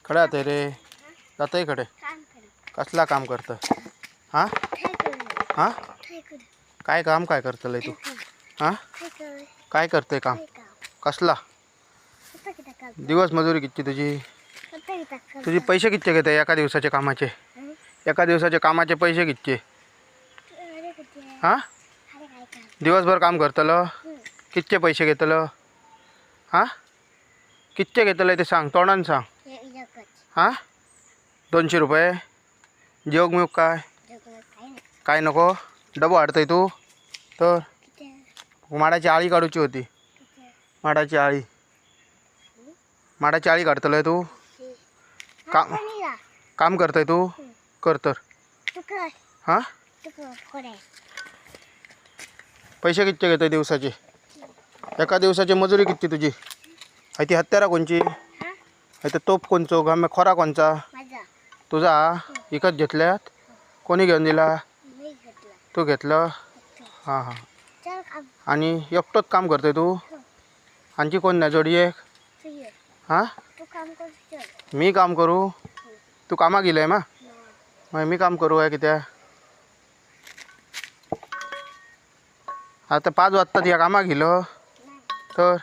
खडे आता रे जातय खडे कसला काम करतं हां हां काय काम काय करतलंय तू हां काय करतोय काम कसला दिवस मजुरी किती तुझी पैसे कितचे घेते एका दिवसाचे कामाचे पैसे कितचे हां दिवसभर काम करतलं कितचे पैसे घेतलं हां कितचे घेतलं ते सांग तोंडान सांग हां 200 रुपये जेवग मिळूक काय नको डबो हाडतय तू तर माडाची आळी काढूची होती माडाची आळी काढतलंय तू काम करतय तू कर तर हां पैसे कितचे घेतोय दिवसाचे एका दिवसाची मजुरी किती तुझी आहे ती हत्यारा कोणची आहे तर तोप कोणचो गामे खोरा कोणचा तुझा विकत घेतल्यात कोणी घेऊन दिला तू घेतलं हां हां आणि एकटोच काम करतोय तू आणखी कोण नाही जोडी एक हां मी काम करू तू कामा गेलंय मग मी काम करू आहे कित्या आता 5 वाजता या कामा गेलो तर